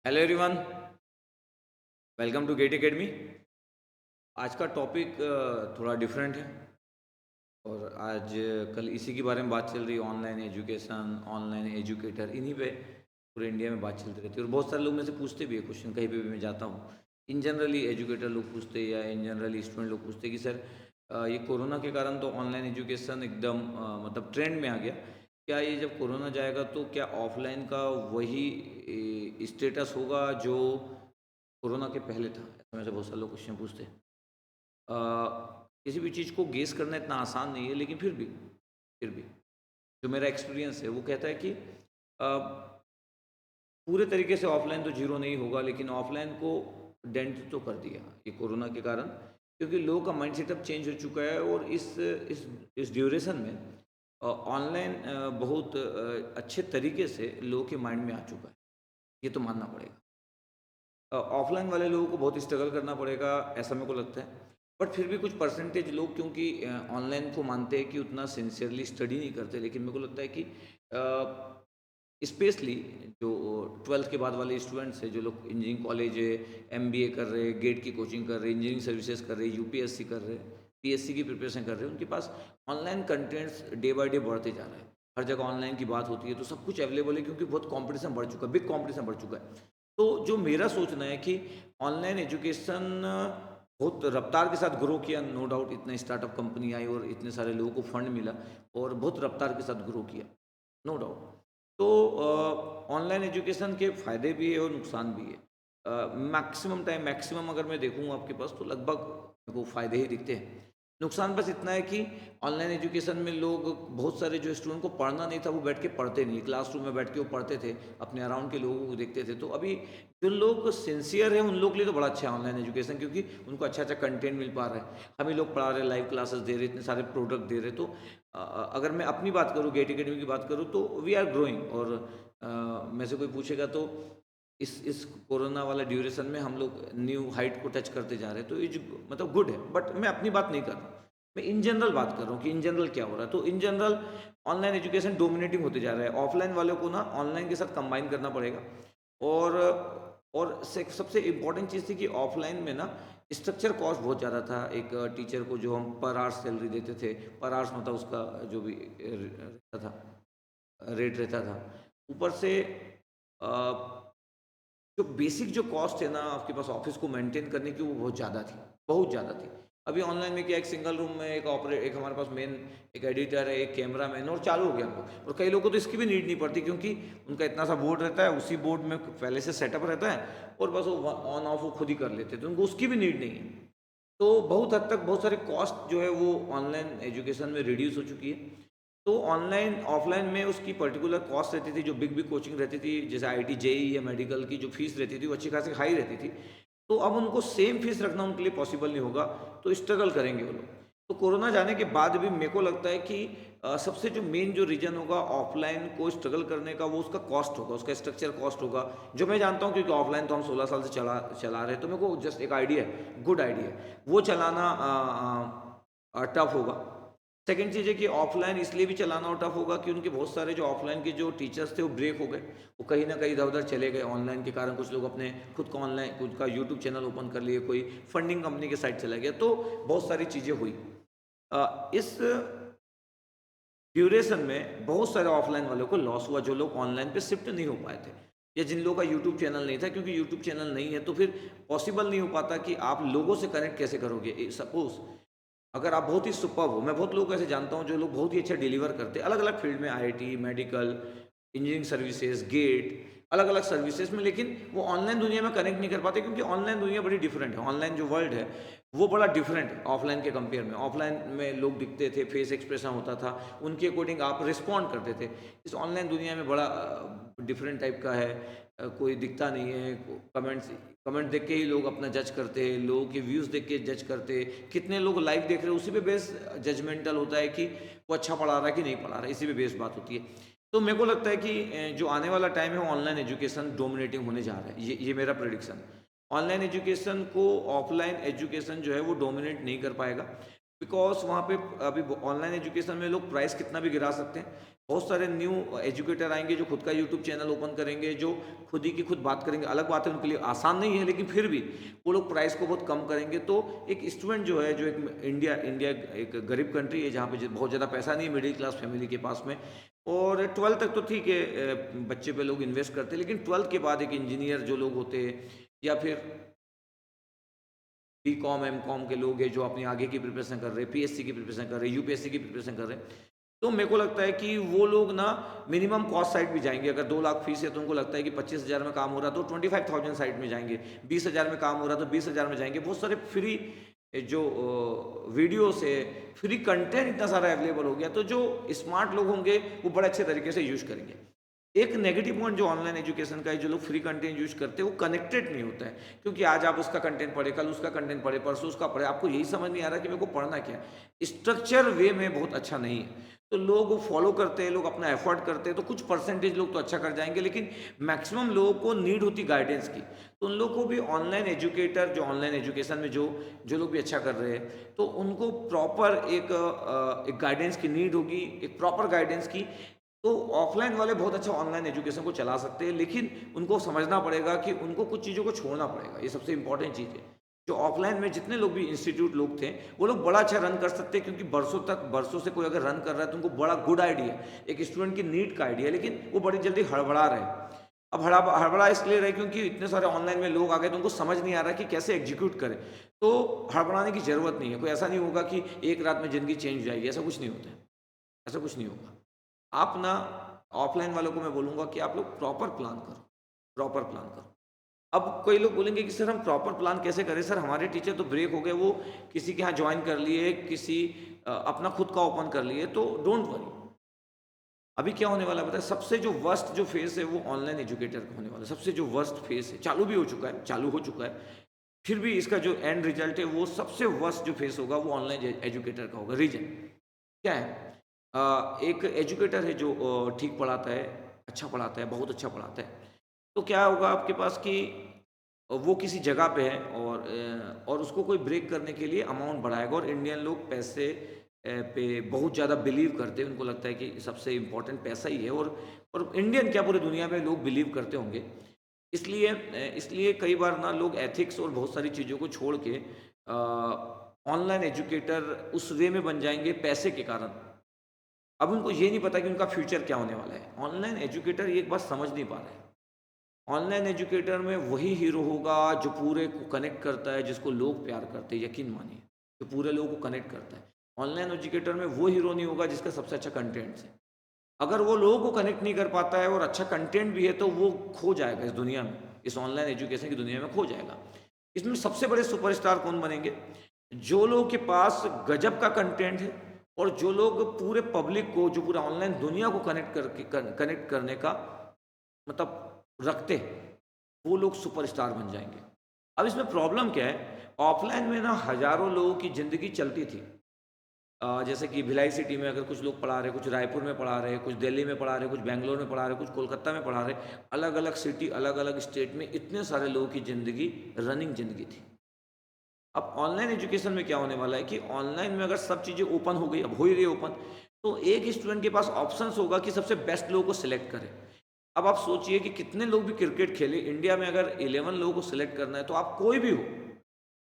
Hello everyone, welcome to GATE Academy. आज का topic थोड़ा डिफरेंट है और आज कल इसी के बारे में बात चल रही है। ऑनलाइन एजुकेशन, ऑनलाइन एजुकेटर, इन्हीं पे पूरे इंडिया में बात चलती रहती है। और बहुत सारे लोग मेरे से पूछते भी है क्वेश्चन, कहीं पे भी मैं जाता हूँ। इन जनरली एजुकेटर लोग पूछते हैं या इन जनरली स्टूडेंट लोग पूछते हैं कि सर ये कोरोना के कारण तो ऑनलाइन एजुकेशन एकदम मतलब ट्रेंड में आ गया। क्या ये जब कोरोना जाएगा तो क्या ऑफलाइन का वही स्टेटस होगा जो कोरोना के पहले था? ऐसे में से बहुत सारे लोग क्वेश्चन पूछते हैं। किसी भी चीज़ को गेस करना इतना आसान नहीं है, लेकिन फिर भी जो मेरा एक्सपीरियंस है वो कहता है कि पूरे तरीके से ऑफलाइन तो जीरो नहीं होगा, लेकिन ऑफलाइन को डेंट तो कर दिया ये कोरोना के कारण, क्योंकि लोगों का माइंडसेट अब चेंज हो चुका है। और इस ड्यूरेशन में ऑनलाइन बहुत अच्छे तरीके से लोगों के माइंड में आ चुका है, ये तो मानना पड़ेगा। ऑफलाइन वाले लोगों को बहुत स्ट्रगल करना पड़ेगा, ऐसा मेरे को लगता है। बट फिर भी कुछ परसेंटेज लोग, क्योंकि ऑनलाइन को मानते हैं कि उतना सिंसियरली स्टडी नहीं करते, लेकिन मेरे को लगता है कि स्पेशली जो ट्वेल्थ के बाद वाले स्टूडेंट्स हैं, जो लोग इंजीनियरिंग कॉलेज एमबीए कर रहे हैं, गेट की कोचिंग कर रहे हैं, इंजीनियरिंग सर्विसेज कर रहे हैं, यूपीएससी कर रहे हैं, पीएससी की प्रिपरेशन कर रहे हैं, उनके पास online contents day by day बढ़ते जा रहे हैं। हर जगह ऑनलाइन की बात होती है तो सब कुछ अवेलेबल है, क्योंकि बहुत कंपटीशन बढ़ चुका है, बिग कंपटीशन बढ़ चुका है। तो जो मेरा सोचना है कि ऑनलाइन एजुकेशन बहुत रफ्तार के साथ ग्रो किया, नो डाउट। इतने स्टार्टअप कंपनी आई और इतने सारे लोगों को फंड मिला और बहुत रफ्तार के साथ ग्रो किया, नो डाउट। तो ऑनलाइन एजुकेशन के फ़ायदे भी है और नुकसान भी है। मैक्सिमम अगर मैं देखूँ आपके पास, तो लगभग मेरे को फ़ायदे ही दिखते हैं। नुकसान बस इतना है कि ऑनलाइन एजुकेशन में लोग, बहुत सारे जो स्टूडेंट को पढ़ना नहीं था वो बैठ के पढ़ते नहीं, क्लासरूम में बैठ के वो पढ़ते थे, अपने अराउंड के लोगों को देखते थे। तो अभी जो लोग सिंसियर हैं उन लोग के लिए तो बड़ा अच्छा है ऑनलाइन एजुकेशन, क्योंकि उनको अच्छा अच्छा कंटेंट मिल पा रहा है। हम ही लोग पढ़ा रहे, लाइव क्लासेस दे रहे, इतने सारे प्रोडक्ट दे रहे। तो अगर मैं अपनी बात करूँ, गेट एकेडमी की बात करूँ, तो वी आर ग्रोइंग। और में से कोई पूछेगा तो इस कोरोना वाला ड्यूरेशन में हम लोग न्यू हाइट को टच करते जा रहे हैं, तो ये जो मतलब गुड है। बट मैं अपनी बात नहीं कर रहा हूँ, मैं इन जनरल बात कर रहा हूँ कि इन जनरल क्या हो रहा है। तो in general online education dominating होते जा रहा है। ऑफलाइन वालों को ना ऑनलाइन के साथ कंबाइन करना पड़ेगा। और सबसे इम्पॉर्टेंट चीज़ थी कि ऑफलाइन में ना स्ट्रक्चर कॉस्ट बहुत ज़्यादा था। एक टीचर को जो हम पर आवर्स सैलरी देते थे, पर आवर्स मतलब उसका जो भी रहता था, रेट रहता था, ऊपर से जो बेसिक जो कॉस्ट है ना आपके पास ऑफिस को मेंटेन करने की, वो बहुत ज़्यादा थी, बहुत ज़्यादा थी। अभी ऑनलाइन में क्या, एक सिंगल रूम में एक हमारे पास मेन एक एडिटर है, एक कैमरा मैन, और चालू हो गया हम लोग। और कई लोगों को तो इसकी भी नीड नहीं पड़ती, क्योंकि उनका इतना सा बोर्ड रहता है, उसी बोर्ड में पहले से सेटअप रहता है और बस वो ऑन ऑफ वो खुद ही कर लेते हैं, तो उनको उसकी भी नीड नहीं है। तो बहुत हद तक बहुत सारे कॉस्ट जो है वो ऑनलाइन एजुकेशन में रिड्यूस हो चुकी है। तो ऑनलाइन ऑफलाइन में उसकी पर्टिकुलर कॉस्ट रहती थी, जो बिग बिग कोचिंग रहती थी, जैसे आईटी जेई या मेडिकल की जो फीस रहती थी वो अच्छी खासी हाई रहती थी। तो अब उनको सेम फीस रखना उनके लिए पॉसिबल नहीं होगा, तो स्ट्रगल करेंगे वो लोग। तो कोरोना जाने के बाद भी मेरे को लगता है कि सबसे जो मेन जो रीजन होगा ऑफलाइन को स्ट्रगल करने का, वो उसका कॉस्ट होगा, उसका स्ट्रक्चर कॉस्ट होगा। जो मैं जानता हूँ, क्योंकि ऑफलाइन तो हम 16 साल से चला चला रहे हैं, तो मेरे को जस्ट एक आइडिया है, गुड आइडिया है, वो चलाना टफ होगा। सेकंड चीज़ है कि ऑफलाइन इसलिए भी चलाना टफ होगा कि उनके बहुत सारे जो ऑफलाइन के जो टीचर्स थे वो ब्रेक हो गए, वो कहीं ना कहीं इधर उधर चले गए ऑनलाइन के कारण। कुछ लोग अपने खुद का ऑनलाइन, खुद का यूट्यूब चैनल ओपन कर लिए, कोई फंडिंग कंपनी के साइड चला गया, तो बहुत सारी चीज़ें हुई। इस ड्यूरेशन में बहुत सारे ऑफलाइन वालों को लॉस हुआ, जो लोग ऑनलाइन पे शिफ्ट नहीं हो पाए थे, या जिन लोगों का यूट्यूब चैनल नहीं था। क्योंकि यूट्यूब चैनल नहीं है तो फिर पॉसिबल नहीं हो पाता कि आप लोगों से कनेक्ट कैसे करोगे। सपोज अगर आप बहुत ही सुपर हो, मैं बहुत लोग ऐसे जानता हूँ जो लोग बहुत ही अच्छा डिलीवर करते हैं अलग अलग फील्ड में, IT, medical, engineering services, GATE, अलग अलग सर्विसेज में, लेकिन वो ऑनलाइन दुनिया में कनेक्ट नहीं कर पाते, क्योंकि ऑनलाइन दुनिया बड़ी डिफरेंट है। ऑनलाइन जो वर्ल्ड है वो बड़ा डिफरेंट है ऑफलाइन के कंपेयर में। ऑफलाइन में लोग दिखते थे, फेस एक्सप्रेशन होता था, उनके अकॉर्डिंग आप रिस्पॉन्ड करते थे। इस ऑनलाइन दुनिया में बड़ा डिफरेंट टाइप का है। कोई दिखता नहीं है, कमेंट देख के ही लोग अपना जज करते हैं, लोगों के व्यूज़ देख के जज करते हैं, कितने लोग लाइव देख रहे हैं उसी पे बेस जजमेंटल होता है कि वो अच्छा पढ़ा रहा है कि नहीं पढ़ा रहा है, इसी पे बेस बात होती है। तो मेरे को लगता है कि जो आने वाला टाइम है वो ऑनलाइन एजुकेशन डोमिनेटिंग होने जा रहा है, ये मेरा प्रेडिक्शन है। ऑनलाइन एजुकेशन को ऑफलाइन एजुकेशन जो है वो डोमिनेट नहीं कर पाएगा। बिकॉज वहाँ पे अभी ऑनलाइन एजुकेशन में लोग प्राइस कितना भी गिरा सकते हैं। बहुत सारे न्यू एजुकेटर आएंगे जो खुद का यूट्यूब चैनल ओपन करेंगे, जो खुद ही की खुद बात करेंगे। अलग बात है, उनके लिए आसान नहीं है, लेकिन फिर भी वो लोग प्राइस को बहुत कम करेंगे। तो एक स्टूडेंट जो है, जो एक इंडिया इंडिया एक गरीब कंट्री है जहाँ पे बहुत ज़्यादा पैसा नहीं है मिडिल क्लास फैमिली के पास में, और 12th तक तो ठीक है बच्चे पे लोग इन्वेस्ट करते हैं, लेकिन 12th के बाद एक इंजीनियर जो लोग होते हैं, या फिर बी.कॉम एम.कॉम के लोग हैं जो अपनी आगे की प्रिपरेशन कर रहे हैं, पीएससी की प्रिपरेशन कर रहे हैं, यूपीएससी की प्रिपरेशन कर रहे हैं, तो मेरे को लगता है कि वो लोग ना मिनिमम कॉस्ट साइड भी जाएंगे। अगर 2 लाख फीस है तो उनको लगता है कि 25,000 में काम हो रहा तो 25,000 साइड में जाएंगे, 20,000 में काम हो रहा तो 20,000 में जाएंगे। बहुत सारे फ्री जो वीडियोस है, फ्री कंटेंट इतना सारा अवेलेबल हो गया, तो जो स्मार्ट लोग होंगे वो बड़े अच्छे तरीके से यूज करेंगे। एक नेगेटिव पॉइंट जो ऑनलाइन एजुकेशन का है, जो लोग फ्री कंटेंट यूज करते हैं वो कनेक्टेड नहीं होता है, क्योंकि आज आप उसका कंटेंट पढ़े, कल उसका कंटेंट पढ़े, परसों उसका पढ़े, आपको यही समझ नहीं आ रहा कि मेरे को पढ़ना क्या है। स्ट्रक्चर वे में बहुत अच्छा नहीं है, तो लोग फॉलो करते हैं, लोग अपना एफर्ट करते हैं, तो कुछ परसेंटेज लोग तो अच्छा कर जाएंगे, लेकिन मैक्सिमम लोगों को नीड होती गाइडेंस की। तो उन लोगों को भी ऑनलाइन एजुकेटर, जो ऑनलाइन एजुकेशन में जो जो लोग भी अच्छा कर रहे हैं, तो उनको प्रॉपर एक गाइडेंस की नीड होगी, एक प्रॉपर गाइडेंस की। तो ऑफलाइन वाले बहुत अच्छा ऑनलाइन एजुकेशन को चला सकते हैं, लेकिन उनको समझना पड़ेगा कि उनको कुछ चीज़ों को छोड़ना पड़ेगा। ये सबसे इंपॉर्टेंट चीज़ है। जो ऑफलाइन में जितने लोग भी इंस्टीट्यूट लोग थे, वो लोग बड़ा अच्छा रन कर सकते हैं, क्योंकि बरसों से कोई अगर रन कर रहा है तो उनको बड़ा गुड आइडिया, एक स्टूडेंट की नीड का आइडिया, लेकिन वो बड़ी जल्दी हड़बड़ा रहे। अब हड़बड़ा इसलिए रहे क्योंकि इतने सारे ऑनलाइन में लोग आ गए, तो उनको समझ नहीं आ रहा कि कैसे एग्जीक्यूट करें। तो हड़बड़ाने की जरूरत नहीं है। कोई ऐसा नहीं होगा कि एक रात में जिंदगी चेंज हो जाएगी, ऐसा कुछ नहीं होता है, ऐसा कुछ नहीं होगा। आप ना ऑफलाइन वालों को मैं बोलूँगा कि आप लोग प्रॉपर प्लान करो, प्रॉपर प्लान करो। अब कई लोग बोलेंगे कि सर हम प्रॉपर प्लान कैसे करें, सर हमारे टीचर तो ब्रेक हो गए, वो किसी के यहाँ ज्वाइन कर लिए, किसी अपना खुद का ओपन कर लिए, तो डोंट वरी। अभी क्या होने वाला है पता है, सबसे जो वर्स्ट जो फेस है वो ऑनलाइन एजुकेटर का होने वाला है। सबसे जो वर्स्ट फेस है, चालू भी हो चुका है, चालू हो चुका है, फिर भी इसका जो एंड रिजल्ट है वो सबसे वर्स्ट जो फेस होगा वो ऑनलाइन एजुकेटर का होगा। रीजन क्या है? एक एजुकेटर है जो ठीक पढ़ाता है, अच्छा पढ़ाता है, बहुत अच्छा पढ़ाता है, तो क्या होगा आपके पास कि वो किसी जगह पे है, और उसको कोई ब्रेक करने के लिए अमाउंट बढ़ाएगा, और इंडियन लोग पैसे पे बहुत ज़्यादा बिलीव करते हैं। उनको लगता है कि सबसे इम्पोर्टेंट पैसा ही है, और इंडियन क्या पूरी दुनिया में लोग बिलीव करते होंगे। इसलिए कई बार ना लोग एथिक्स और बहुत सारी चीज़ों को छोड़ के ऑनलाइन एजुकेटर उस वे में बन जाएंगे पैसे के कारण। अब उनको ये नहीं पता कि उनका फ्यूचर क्या होने वाला है। ऑनलाइन एजुकेटर ये एक बात समझ नहीं पा रहे हैं। ऑनलाइन एजुकेटर में वही हीरो होगा जो पूरे को कनेक्ट करता है, जिसको लोग प्यार करते हैं, यकीन मानिए, जो पूरे लोगों को कनेक्ट करता है। ऑनलाइन एजुकेटर में वो हीरो नहीं होगा जिसका सबसे अच्छा कंटेंट है। अगर वो लोगों को कनेक्ट नहीं कर पाता है और अच्छा कंटेंट भी है, तो वो खो जाएगा इस दुनिया में, इस ऑनलाइन एजुकेशन की दुनिया में खो जाएगा। इसमें सबसे बड़े सुपरस्टार कौन बनेंगे? जो लोगों के पास गजब का कंटेंट है, और जो लोग पूरे पब्लिक को, जो पूरा ऑनलाइन दुनिया को कनेक्ट करने का मतलब रखते हैं, वो लोग सुपरस्टार बन जाएंगे। अब इसमें प्रॉब्लम क्या है? ऑफलाइन में ना हजारों लोगों की ज़िंदगी चलती थी। जैसे कि भिलाई सिटी में अगर कुछ लोग पढ़ा रहे, कुछ रायपुर में पढ़ा रहे, कुछ दिल्ली में पढ़ा रहे, कुछ बेंगलोर में पढ़ा रहे, कुछ कोलकाता में पढ़ा रहे, अलग अलग सिटी, अलग अलग स्टेट में इतने सारे लोगों की ज़िंदगी रनिंग ज़िंदगी थी। अब ऑनलाइन एजुकेशन में क्या होने वाला है कि ऑनलाइन में अगर सब चीज़ें ओपन हो गई, अब हो ही रही ओपन, तो एक स्टूडेंट के पास ऑप्शंस होगा कि सबसे बेस्ट लोगों को सिलेक्ट करे। अब आप सोचिए कि कितने लोग भी क्रिकेट खेले, इंडिया में अगर 11 लोगों को सिलेक्ट करना है, तो आप कोई भी हो,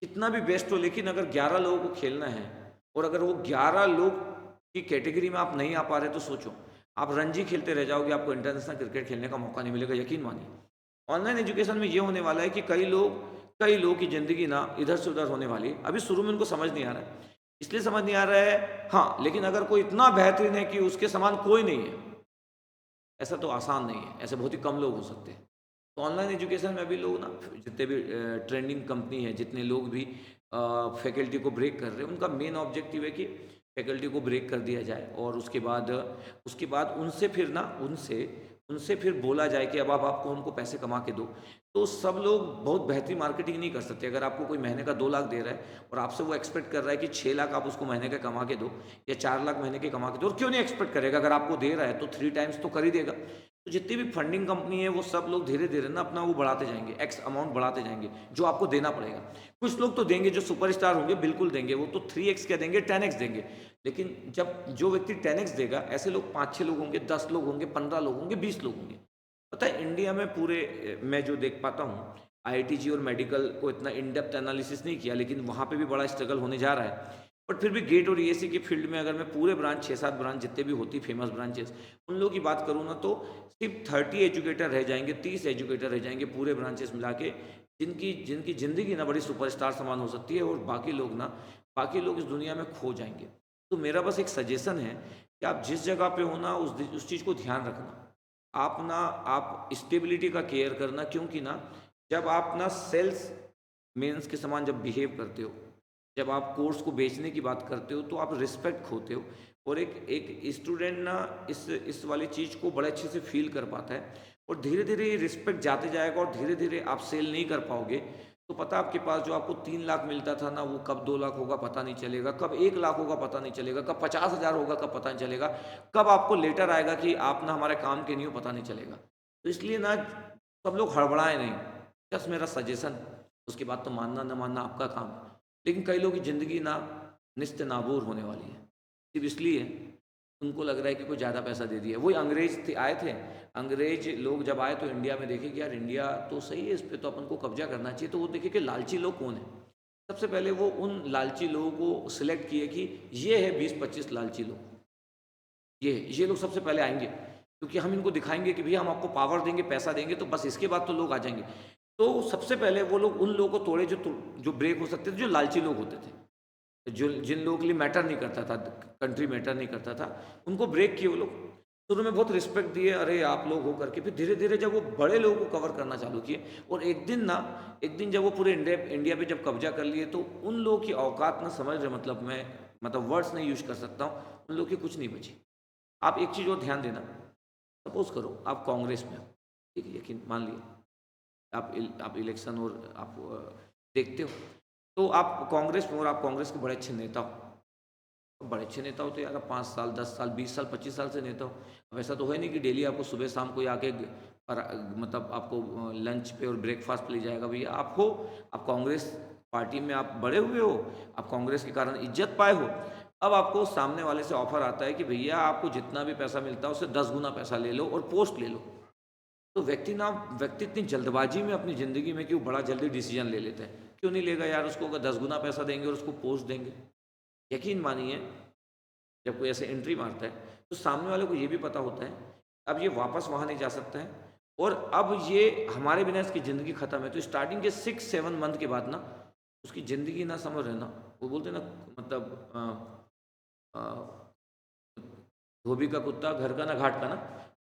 कितना भी बेस्ट हो, लेकिन अगर 11 लोगों को खेलना है, और अगर वो 11 लोग की कैटेगरी में आप नहीं आ पा रहे, तो सोचो, आप रणजी खेलते रह जाओगे, आपको इंटरनेशनल क्रिकेट खेलने का मौका नहीं मिलेगा, यकीन मानिए। ऑनलाइन एजुकेशन में ये होने वाला है कि कई लोगों की ज़िंदगी ना इधर से उधर होने वाली है। अभी शुरू में उनको समझ नहीं आ रहा है, इसलिए समझ नहीं आ रहा है, हाँ, लेकिन अगर कोई इतना बेहतरीन है कि उसके समान कोई नहीं है, ऐसा तो आसान नहीं है, ऐसे बहुत ही कम लोग हो सकते हैं। तो ऑनलाइन एजुकेशन में अभी लोग ना, जितने भी ट्रेंडिंग कंपनी है, जितने लोग भी फैकल्टी को ब्रेक कर रहे हैं, उनका मेन ऑब्जेक्टिव है कि फैकल्टी को ब्रेक कर दिया जाए, और उसके बाद उनसे फिर ना उनसे उनसे फिर बोला जाए कि अब आप आपको हमको पैसे कमा के दो। तो सब लोग बहुत बेहतरीन मार्केटिंग नहीं कर सकते। अगर आपको कोई महीने का 2 लाख दे रहा है, और आपसे वो एक्सपेक्ट कर रहा है कि 6 लाख आप उसको महीने का कमा के दो, या 4 लाख महीने के कमा के दो, और क्यों नहीं एक्सपेक्ट करेगा? अगर आपको दे रहा है तो 3 टाइम्स तो कर ही देगा। तो जितनी भी फंडिंग कंपनी है वो सब लोग धीरे धीरे ना अपना वो बढ़ाते जाएंगे, एक्स अमाउंट बढ़ाते जाएंगे, जो आपको देना पड़ेगा। कुछ लोग तो देंगे, जो सुपरस्टार होंगे बिल्कुल देंगे, वो तो 3x क्या देंगे, 10x देंगे। लेकिन जब जो व्यक्ति 10x देगा, ऐसे लोग 5-6 लोग होंगे, 10 लोग होंगे, 15 लोग होंगे, 20 लोग होंगे। पता है इंडिया में पूरे मैं जो देख पाता हूँ, आईआईटीजी और मेडिकल को इतना इन डेप्थ एनालिसिस नहीं किया, लेकिन वहाँ पे भी बड़ा स्ट्रगल होने जा रहा है। बट फिर भी गेट और ईएससी के फील्ड में अगर मैं पूरे ब्रांच 6-7 ब्रांच जितने भी होती फेमस ब्रांचेस, उन लोगों की बात करूँ ना, तो सिर्फ 30 एजुकेटर रह जाएंगे, 30 एजुकेटर रह जाएंगे पूरे ब्रांचेस मिला के, जिनकी जिनकी ज़िंदगी ना बड़ी सुपरस्टार समान हो सकती है, और बाकी लोग इस दुनिया में खो जाएंगे। तो मेरा बस एक सजेशन है कि आप जिस जगह पे हो ना, उस चीज़ को ध्यान रखना। आप स्टेबिलिटी का केयर करना, क्योंकि ना जब आप ना सेल्स मेंस के समान जब बिहेव करते हो, जब आप कोर्स को बेचने की बात करते हो, तो आप रिस्पेक्ट खोते हो। और एक एक स्टूडेंट ना इस वाली चीज़ को बड़े अच्छे से फील कर पाता है, और धीरे धीरे रिस्पेक्ट जाते जाएगा, और धीरे धीरे आप सेल नहीं कर पाओगे। तो पता आपके पास जो आपको 3 लाख मिलता था ना, वो कब 2 लाख होगा पता नहीं चलेगा, कब 1 लाख होगा पता नहीं चलेगा, कब 50,000 होगा कब पता नहीं चलेगा, कब आपको लेटर आएगा कि आप ना हमारे काम के नहीं हो, पता नहीं चलेगा। तो इसलिए ना सब लोग हड़बड़ाएं नहीं, जस्ट मेरा सजेशन। उसके बाद तो मानना न मानना आपका काम है। लेकिन कई लोगों की ज़िंदगी ना निस्ते नाबूर होने वाली है, सिर्फ इसलिए उनको लग रहा है कि कोई ज़्यादा पैसा दे दिया। वही अंग्रेज थे, आए थे, अंग्रेज लोग जब आए तो इंडिया में देखे कि यार इंडिया तो सही है, इस पर तो अपन को कब्जा करना चाहिए। तो वो देखे कि लालची लोग कौन है। सबसे पहले वो उन लालची लोगों को सिलेक्ट किए कि ये है 20-25 लालची लोग, ये लोग सबसे पहले आएंगे, क्योंकि हम इनको दिखाएंगे कि भैया हम आपको पावर देंगे, पैसा देंगे, तो बस इसके बाद तो लोग आ जाएंगे। तो सबसे पहले वो लोग उन लोगों को तोड़े जो ब्रेक हो सकते थे, जो लालची लोग होते थे, जो जिन लोगों के लिए मैटर नहीं करता था, कंट्री मैटर नहीं करता था, उनको ब्रेक किए वो लोग। शुरू में बहुत रिस्पेक्ट दिए, अरे आप लोग हो करके। फिर धीरे धीरे जब वो बड़े लोगों को कवर करना चालू किए, और एक दिन जब वो पूरे इंडिया पे जब कब्जा कर लिए, तो उन लोगों की औकात ना समझ रहे, मतलब मैं वर्ड्स नहीं यूज कर सकता हूँ, उन लोगों की कुछ नहीं बची। आप एक चीज़ और ध्यान देना, सपोज करो आप कांग्रेस में हो, ठीक है, यकीन मान लिए आप इलेक्शन और आप देखते हो, तो आप कांग्रेस में, और आप कांग्रेस के बड़े अच्छे नेता हो, बड़े अच्छे नेता हो, तो यार 5 साल 10 साल 20 साल 25 साल से नेता हो। अब ऐसा तो है नहीं कि डेली आपको सुबह शाम कोई आके मतलब आपको लंच पे और ब्रेकफास्ट पे ले जाएगा। भैया आप हो, आप कांग्रेस पार्टी में आप बड़े हुए हो, आप कांग्रेस के कारण इज्जत पाए हो। अब आपको सामने वाले से ऑफर आता है कि भैया आपको जितना भी पैसा मिलता है उससे 10 गुना पैसा ले लो और पोस्ट ले लो। तो व्यक्ति इतनी जल्दबाजी में अपनी ज़िंदगी में क्यों बड़ा जल्दी डिसीजन ले लेता है, क्यों नहीं लेगा यार उसको, अगर 10 गुना पैसा देंगे और उसको पोस्ट देंगे। यकीन मानिए, जब कोई ऐसे एंट्री मारता है, तो सामने वाले को ये भी पता होता है अब ये वापस वहाँ नहीं जा सकता है, और अब ये हमारे बिना इसकी ज़िंदगी ख़त्म है। तो स्टार्टिंग के 6-7 मंथ के बाद ना उसकी ज़िंदगी ना समझ रहे ना, वो बोलते ना, मतलब धोबी का कुत्ता घर का ना घाट का ना,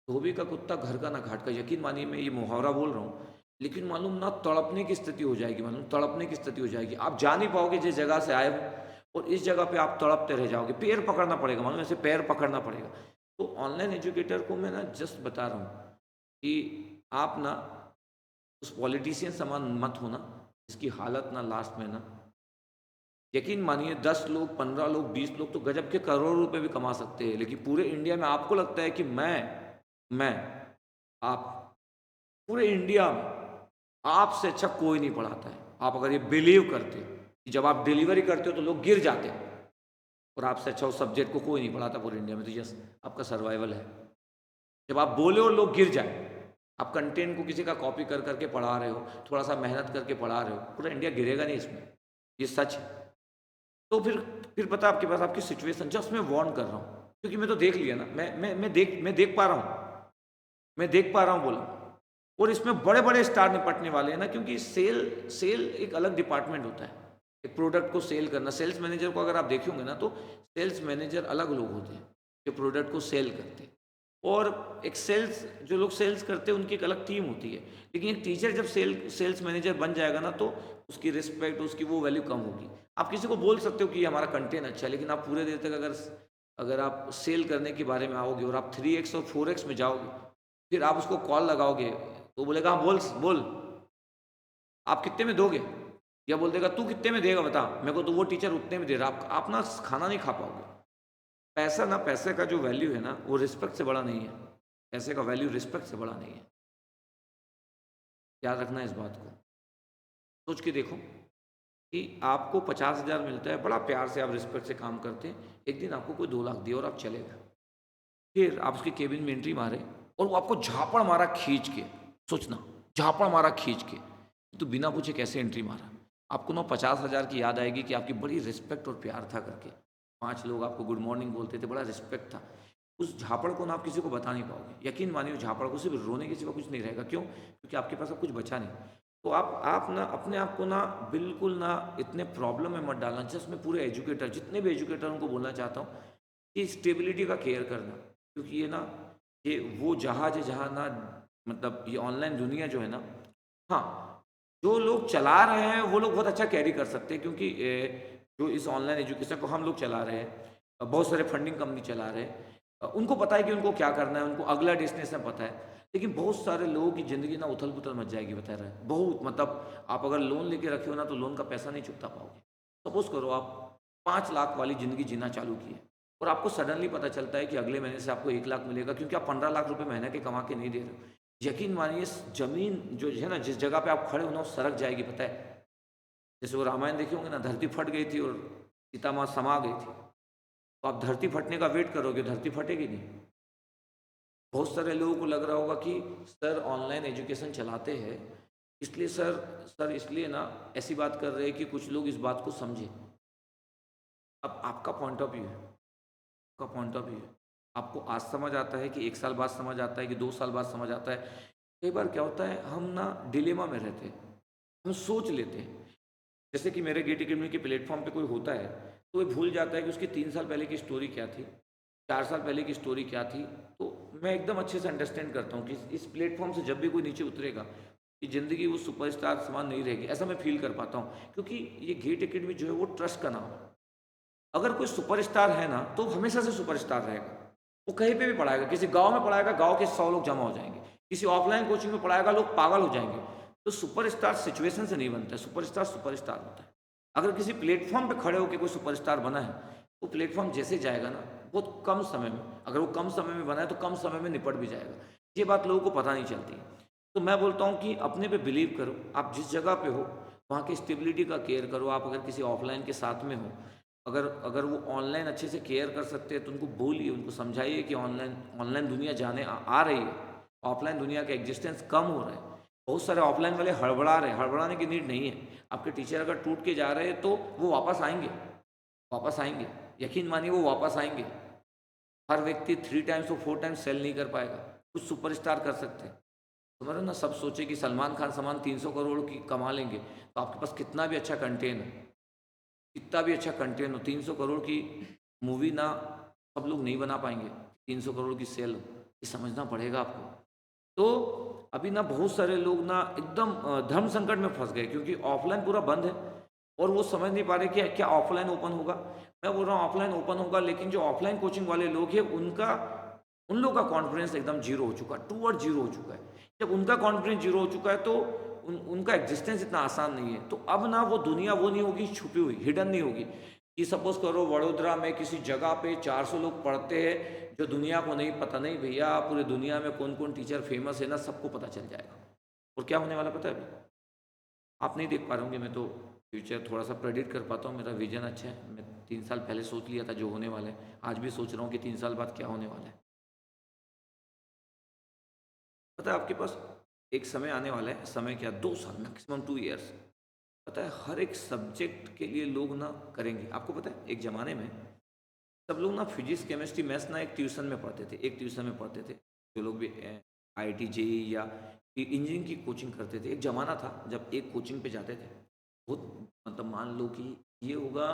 धोबी का कुत्ता घर का ना घाट का। यकीन मानिए मैं ये मुहावरा बोल रहा हूँ, लेकिन मालूम ना तड़पने की स्थिति हो जाएगी, मालूम तड़पने की स्थिति हो जाएगी। आप जा नहीं पाओगे जिस जगह से आए हो, और इस जगह पे आप तड़पते रह जाओगे, पैर पकड़ना पड़ेगा, मालूम ऐसे पैर पकड़ना पड़ेगा। तो ऑनलाइन एजुकेटर को मैं ना जस्ट बता रहा हूँ कि आप ना उस पॉलिटिशियन समान मत होना, इसकी हालत ना लास्ट में ना, यकीन मानिए 10 लोग 15 लोग 20 लोग तो गजब के करोड़ों रुपए भी कमा सकते हैं, लेकिन पूरे इंडिया में आपको लगता है कि मैं आप पूरे इंडिया में आपसे अच्छा कोई नहीं पढ़ाता है। आप अगर ये बिलीव करते हो कि जब आप डिलीवरी करते हो तो लोग गिर जाते हैं, और आपसे अच्छा उस सब्जेक्ट को कोई नहीं पढ़ाता पूरे इंडिया में, तो यस आपका सर्वाइवल है। जब आप बोले और लोग गिर जाए, आप कंटेंट को किसी का कॉपी कर करके पढ़ा रहे हो, थोड़ा सा मेहनत करके पढ़ा रहे हो, पूरा इंडिया गिरेगा नहीं इसमें, ये सच है। तो फिर पता आपके पास आपकी सिचुएशन, जस्ट मैं वार्न कर रहा हूँ, क्योंकि मैं तो देख लिया ना, मैं देख पा रहा हूँ, मैं देख पा रहा हूँ बोला। और इसमें बड़े बड़े स्टार निपटने वाले हैं ना, क्योंकि सेल एक अलग डिपार्टमेंट होता है, एक प्रोडक्ट को सेल करना। सेल्स मैनेजर को अगर आप देखे होंगे ना, तो सेल्स मैनेजर अलग लोग होते हैं जो प्रोडक्ट को सेल करते हैं, और एक जो लोग सेल्स करते हैं उनकी एक अलग टीम होती है। लेकिन एक टीचर जब सेल्स मैनेजर बन जाएगा ना, तो उसकी रिस्पेक्ट, उसकी वो वैल्यू कम होगी। आप किसी को बोल सकते हो कि हमारा कंटेंट अच्छा है, लेकिन आप पूरे देर तक अगर आप सेल करने के बारे में आओगे और आप 3x और 4x में जाओगे, फिर आप उसको कॉल लगाओगे तो बोलेगा हाँ बोल बोल, आप कितने में दोगे, या बोल देगा तू कितने में देगा बता मेरे को, तो वो टीचर उतने में दे रहा, आप ना खाना नहीं खा पाओगे। पैसा ना, पैसे का जो वैल्यू है ना, वो रिस्पेक्ट से बड़ा नहीं है। पैसे का वैल्यू रिस्पेक्ट से बड़ा नहीं है। याद रखना इस बात को। सोच के देखो कि आपको 50,000 मिलता है, बड़ा प्यार से आप रिस्पेक्ट से काम करते हैं, एक दिन आपको कोई 2 लाख दिया और आप चले गए। फिर आप उसके केबिन में एंट्री मारे और वो आपको झापड़ मारा खींच के, सोचना, झापड़ मारा खींच के, तो बिना पूछे कैसे एंट्री मारा। आपको ना 50,000 की याद आएगी कि आपकी बड़ी रिस्पेक्ट और प्यार था करके, 5 लोग आपको गुड मॉर्निंग बोलते थे, बड़ा रिस्पेक्ट था। उस झापड़ को ना आप किसी को बता नहीं पाओगे। यकीन मानिए झापड़ को सिर्फ रोने के सिवा कुछ नहीं रहेगा। क्यों? क्योंकि आपके पास अब कुछ बचा नहीं। तो आप ना अपने आप को ना बिल्कुल ना इतने प्रॉब्लम में मत डालना। जस्ट मैं पूरे एजुकेटर, जितने भी एजुकेटर उनको बोलना चाहता हूँ कि स्टेबिलिटी का केयर करना। क्योंकि ये ना, ये वो जहाज है जहाँ ना, मतलब ये ऑनलाइन दुनिया जो है ना, हाँ, जो लोग चला रहे हैं वो लोग बहुत अच्छा कैरी कर सकते हैं। क्योंकि जो इस ऑनलाइन एजुकेशन को हम लोग चला रहे हैं, बहुत सारे फंडिंग कंपनी चला रहे हैं, उनको पता है कि उनको क्या करना है, उनको अगला डेस्टिनेशन पता है। लेकिन बहुत सारे लोगों की ज़िंदगी ना उथल पुथल मच जाएगी, बता रहे हैं बहुत। मतलब आप अगर लोन लेके रखे हो ना, तो लोन का पैसा नहीं चुकता पाओगे। सपोज करो आप 5 लाख वाली ज़िंदगी जीना चालू किए और आपको सडनली पता चलता है कि अगले महीने से आपको 1 लाख मिलेगा, क्योंकि आप 15 लाख रुपए महीने के कमा के नहीं दे रहे हो। यकीन मानिए ज़मीन जो है ना, जिस जगह पे आप खड़े हो ना, वो सरक जाएगी, पता है। जैसे वो रामायण देखे होंगे ना, धरती फट गई थी और सीता माँ समा गई थी। तो आप धरती फटने का वेट करोगे, धरती फटेगी नहीं। बहुत सारे लोगों को लग रहा होगा कि सर ऑनलाइन एजुकेशन चलाते हैं, इसलिए सर इसलिए ना ऐसी बात कर रहे हैं कि कुछ लोग इस बात को समझें। अब आपका पॉइंट ऑफ व्यू है, आपका पॉइंट ऑफ व्यू है। आपको आज समझ आता है कि 1 साल बाद समझ आता है कि 2 साल बाद समझ आता है। कई बार क्या होता है, हम ना डिलेमा में रहते हैं, हम सोच लेते हैं। जैसे कि मेरे गेट अकेडमी के प्लेटफॉर्म पे कोई होता है, तो वो भूल जाता है कि उसकी 3 साल पहले की स्टोरी क्या थी, 4 साल पहले की स्टोरी क्या थी। तो मैं एकदम अच्छे से अंडरस्टैंड करता हूँ कि इस प्लेटफॉर्म से जब भी कोई नीचे उतरेगा, कि ज़िंदगी वो सुपरस्टार समान नहीं रहेगी, ऐसा मैं फील कर पाता हूँ। क्योंकि ये गेट अकेडमी जो है वो ट्रस्ट का नाम है। अगर कोई सुपरस्टार है ना, तो हमेशा से सुपरस्टार रहेगा। वो कहीं पे भी पढ़ाएगा, किसी गांव में पढ़ाएगा, गांव के 100 लोग जमा हो जाएंगे। किसी ऑफलाइन कोचिंग में पढ़ाएगा, लोग पागल हो जाएंगे। तो सुपरस्टार सिचुएशन से नहीं बनता है, सुपरस्टार सुपरस्टार होता है। अगर किसी प्लेटफॉर्म पे खड़े होकर कोई सुपरस्टार बना है, वो प्लेटफॉर्म जैसे जाएगा ना, बहुत कम समय में, अगर वो कम समय में बना है तो कम समय में निपट भी जाएगा। ये बात लोगों को पता नहीं चलती। तो मैं बोलता हूँ कि अपने पे बिलीव करो। आप जिस जगह पे हो वहाँ की स्टेबिलिटी का केयर करो। आप अगर किसी ऑफलाइन के साथ में हो, अगर अगर वो ऑनलाइन अच्छे से केयर कर सकते हैं, तो उनको बोलिए, उनको समझाइए कि ऑनलाइन ऑनलाइन दुनिया आ रही है, ऑफलाइन दुनिया का एग्जिस्टेंस कम हो रहा है। बहुत सारे ऑफलाइन वाले हड़बड़ा रहे हैं, हड़बड़ाने की नीड नहीं है। आपके टीचर अगर टूट के जा रहे हैं तो वो वापस आएंगे, वापस आएंगे। यकीन मानिए वो वापस आएंगे। हर व्यक्ति 3 टाइम्स और 4 टाइम्स सेल नहीं कर पाएगा, कुछ सुपरस्टार कर सकते हैं। समझ रहे ना, सब सोचे कि सलमान खान समान 300 करोड़ की कमा लेंगे, तो आपके पास कितना भी अच्छा कंटेंट है, कितना भी अच्छा कंटेंट हो, 300 करोड़ की मूवी ना सब लोग नहीं बना पाएंगे। 300 करोड़ की सेल, ये समझना पड़ेगा आपको। तो अभी ना बहुत सारे लोग ना एकदम धर्म संकट में फंस गए, क्योंकि ऑफलाइन पूरा बंद है और वो समझ नहीं पा रहे कि क्या ऑफलाइन ओपन होगा। मैं बोल रहा हूँ ऑफलाइन ओपन होगा, लेकिन जो ऑफलाइन कोचिंग वाले लोग हैं उन लोगों का कॉन्फिडेंस एकदम जीरो हो चुका है, टूवर्ड जीरो हो चुका है। जब उनका कॉन्फिडेंस जीरो हो चुका है तो उनका एग्जिस्टेंस इतना आसान नहीं है। तो अब ना वो दुनिया वो नहीं होगी छुपी हुई, हिडन नहीं होगी। कि सपोज करो वडोदरा में किसी जगह पे 400 लोग पढ़ते हैं, जो दुनिया को नहीं पता, नहीं भैया पूरी दुनिया में कौन कौन टीचर फेमस है ना, सबको पता चल जाएगा। और क्या होने वाला पता है अभी? आप नहीं देख पा रहे होंगे, मैं तो फ्यूचर थोड़ा सा प्रेडिक्ट कर पाता हूँ। मेरा विजन अच्छा है, मैं 3 साल पहले सोच लिया था जो होने वाला है। आज भी सोच रहा हूँ कि 3 साल बाद क्या होने वाला है। पता है आपके पास एक समय आने वाला है, समय क्या, 2 साल, मैक्सिमम 2 ईयर्स। पता है हर एक सब्जेक्ट के लिए लोग ना करेंगे। आपको पता है एक ज़माने में सब लोग ना फिजिक्स केमिस्ट्री मैथ्स ना एक ट्यूशन में पढ़ते थे, एक ट्यूशन में पढ़ते थे। जो लोग भी IIT जेई या इंजीनियरिंग की कोचिंग करते थे, एक ज़माना था जब एक कोचिंग पे जाते थे। बहुत, मतलब मान लो कि ये होगा